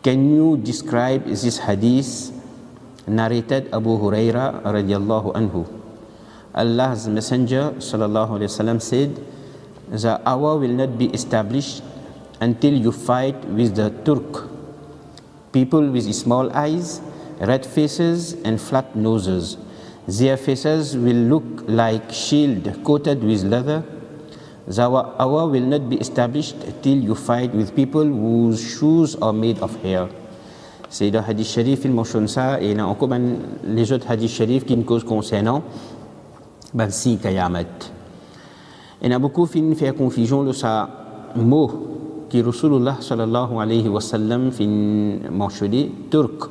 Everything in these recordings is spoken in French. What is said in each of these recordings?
can you describe this hadith narrated Abu Huraira radiallahu anhu? Allah's Messenger sallallahu alayhi wasallam said, the hour will not be established until you fight with the Turk, people with small eyes, red faces and flat noses. Their faces will look like shield coated with leather. The hour will not be established till you fight with people whose shoes are made of hair. C'est le hadith sharif, il mentionne ça, et il y a encore les autres hadiths sharifs qui nous causent concernant si Kayamat. Il y a beaucoup qui font confusion de ce mot qui Rasulullah sallallahu alayhi wa sallam fin mentionné, turc.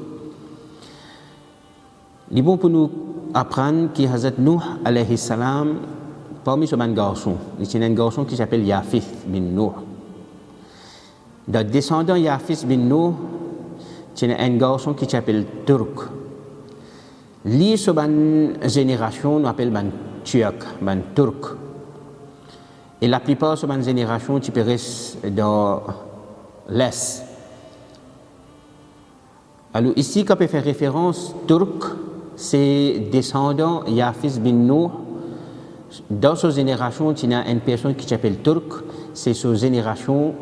Il est bon pour nous apprendre que Hazrat Nuh alayhi salam, parmi ce garçon, il y a un garçon qui s'appelle Yafith bin Nuh. Le descendant Yafith bin Nuh, il y a un garçon qui s'appelle Turc. Lui, ce génération, nous appelle Turc, Turc. Et la plupart de cette génération, tu peux rester dans l'Est. Alors ici, quand on fait référence turc, c'est descendant Yafith bin Nuh. Dans cette génération, il y a une personne qui s'appelle Turc. C'est cette génération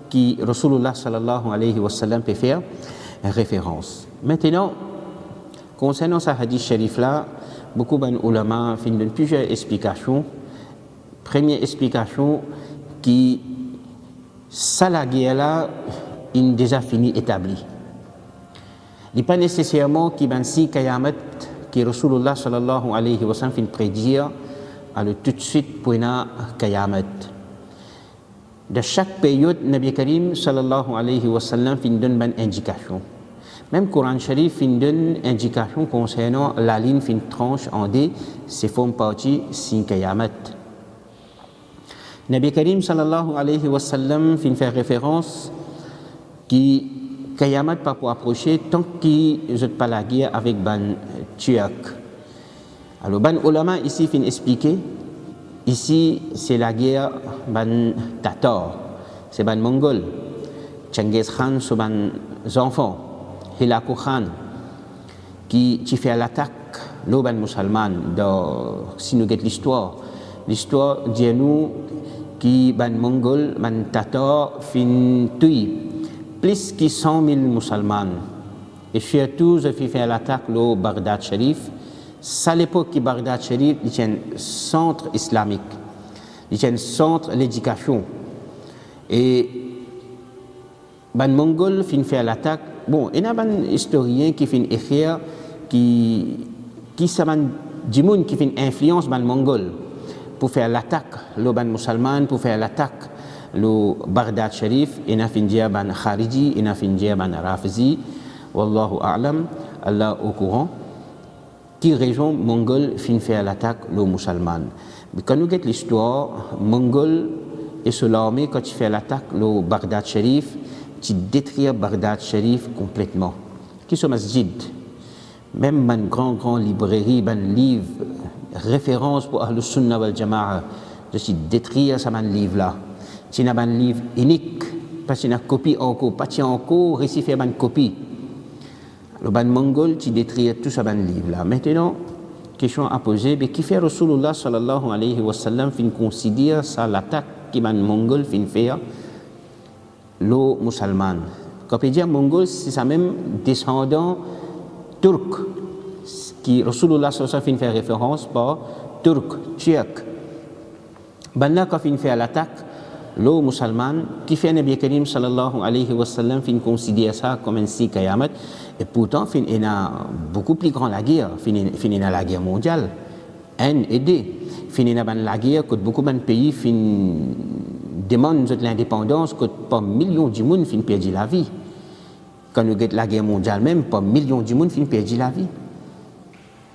qui Rasulullah sallallahu alayhi wa sallam peut faire référence. Maintenant, concernant ce hadith sharif là, beaucoup d'ulama donnent plusieurs explications. Première explication, qui ça la guerre là, il déjà fini établi. Il n'est pas nécessairement qu'il y a si Kayamat, qui Rasulullah sallallahu alayhi wa sallam fin prédire, alors tout de suite pour une Kayamat. De chaque période, Nabi Karim sallallahu alayhi wa sallam fin donne une indication. Même Coran Sharif fin donne indication concernant la ligne fin tranche en D, c'est forme partie si Kayamat. Nabi Karim sallallahu alayhi wa sallam fin fait référence qui Kayamat pas pour approcher tant qu'il ne pas la guerre avec ban Turc. Alors ban ulama ici fin expliquer ici c'est la guerre ban Tatar, c'est ban Mongol, Genghis Khan sur ban enfants, Hilaku Khan qui fait l'attaque le ban musulman dans si nous guette l'histoire dit nous qui ban Mongol, ban Tatar fin tui plus que 100 000 musulmans. Et surtout, je fais faire l'attaque au Bagdad Sharif. C'est à l'époque que Bagdad Sharif est un centre islamique, est un centre d'éducation. Et ban Mongol fin faire l'attaque. Bon, il y a un historien qui fin écrire qui s'appelle Dimoun qui fin influence ban Mongol pour faire l'attaque le ban musulman, pour faire l'attaque le Bagdad Sharif, il y a un ban Khariji, il y a un ban Rafizi, Wallahu a'lam, Allah au courant, qui région mongole fin faire l'attaque le musulman. Mais quand nous regardons l'histoire, mongol et sur l'armée, quand tu fais l'attaque le Bagdad Sharif, tu détruis Bagdad Sharif complètement. Qui sont masjid, même une grande librairie, un livre, référence pour Ahlus Sunnah wal Jama'a, je suis détruire ce livre là. C'est un livre unique, parce qu'il y a une copie encore, pas encore, récit faire une copie. Le ban mongol, tu détruis tout ce livre là. Maintenant, question à poser, mais qui fait Rasulullah sallallahu alayhi wa sallam fin considère ça l'attaque qui ban mongol fin faire le musulman. Quand on dit mongol, c'est ça même descendant turc, qui Rasulullah sallallahu alayhi wa sallam fin fait référence par turc. Ben là, quand on fait l'attaque, le musulman qui fait Nabi Karim sallallahu alayhi wa sallam fin considère ça comme un si Kayamat, et pourtant fin il a beaucoup plus grand la guerre, fin il a la guerre mondiale, un et deux, fin il a la guerre que beaucoup de pays fin demandent l'indépendance que par millions de monde fin perdu la vie. Quand nous avons la guerre mondiale même, par millions de monde fin perdu la vie.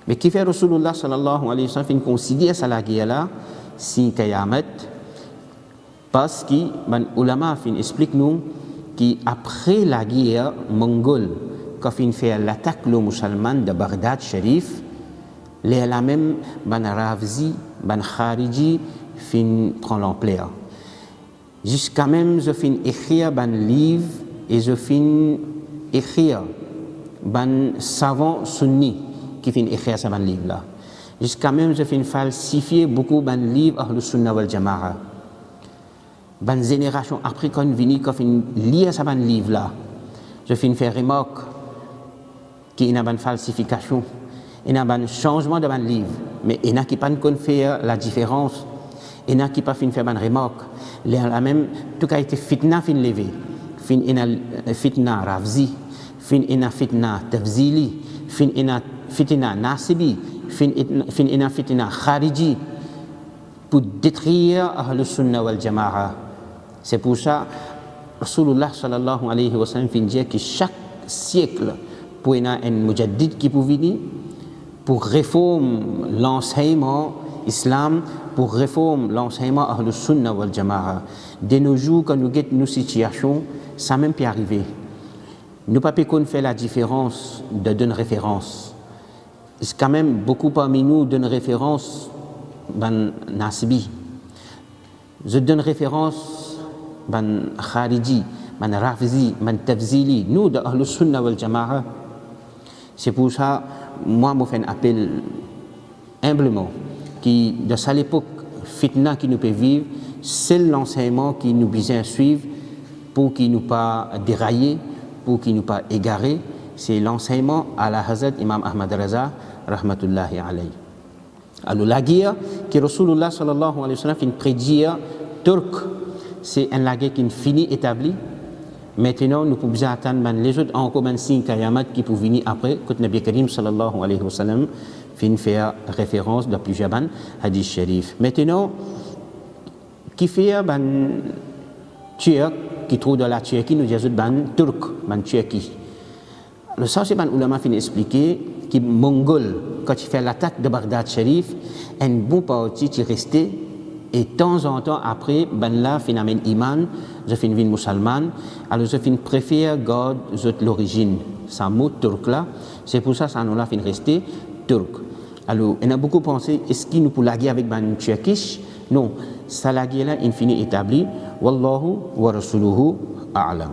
Mais qui fait Rasulullah sallallahu alayhi wa sallam fin considère ça la guerre là si Kayamat. Parce que les ulama expliquent nous qu'après la guerre mongole, quand on fait l'attaque le musulman de Bagdad Sharif, les même ban Rafzi, ban Khariji prend l'ampleur. Jusqu'à même je fin écrire ban livre et je fin écrire ban savant sunni qui fin écrire ce ban livre là. Jusqu'à même je fin falsifier beaucoup ban livre Ahlus Sunna wal Jama'a. Ban génération après qu'on vini qu'on fin lire ce ban livre là. Je fin faire remarque qu'il y a ban falsification, il y a un changement de ban livre, mais il y a qui pas qu'on faire la différence, il y a qui pas fin faire ban remarque. La même tout a été fitna fin levé, fin ina fitna rafzi, fin ina fitna tafzili, fin ina fitna nasibi, fin ina fitna khariji pour détruire Ahlus Sunna wal Jama'a. C'est pour ça Rasulullah sallallahu alayhi wa sallam fin dire que chaque siècle pour un mujaddid qui peut venir pour réformer l'enseignement islam, pour réformer l'enseignement Ahlus Sunna wal Jama'a. De nos jours, quand nous avons nos situations, ça même peut arriver. Nous ne pouvons pas faire la différence de deux références. C'est quand même beaucoup parmi nous donnent référence ban Nasibi. Je donne référence ban Khariji, ban Rafzi, ban Tafzili. Nous, de Ahlus Sunna wal Jama'a. C'est pour ça, moi, je fais un appel humblement, qui, de cette époque, fitna qui nous peut vivre, c'est l'enseignement qui nous besoin suivre pour qu'il nous pas dérailler, pour qu'il nous pas égarer. C'est l'enseignement à la Hazrat Imam Ahmad Raza, rahmatullahi alayhi. Alors, la guerre que Rasulullah sallallahu alayhi wa sallam fait prédire turc, c'est un guerre qui finit établi. Maintenant, nous pouvons attendre les autres encore un signe Kayamat qui peut venir après, que Nabi Karim sallallahu alayhi wa sallam fin faire référence de plusieurs hadith sharif. Maintenant, qui fait Turc, qui trouve dans la Turquie, nous disons turc, Turquie. Le sens c'est ulama fin expliquer que Mongol, quand il fait l'attaque de Bagdad Sharif, un bon parti qui restait. Et de temps en temps, après, là, finalement, iman, je fais une musulmane, alors je fais préfère garder l'origine. Ça mot turc là, c'est pour ça que ça nous l'a fait rester turc. Alors, on a beaucoup pensé, est-ce qu'il nous peut laguer avec ban turkish? Non, ça laguer là, infini établi. Wallahu wa rasuluhu a'lam.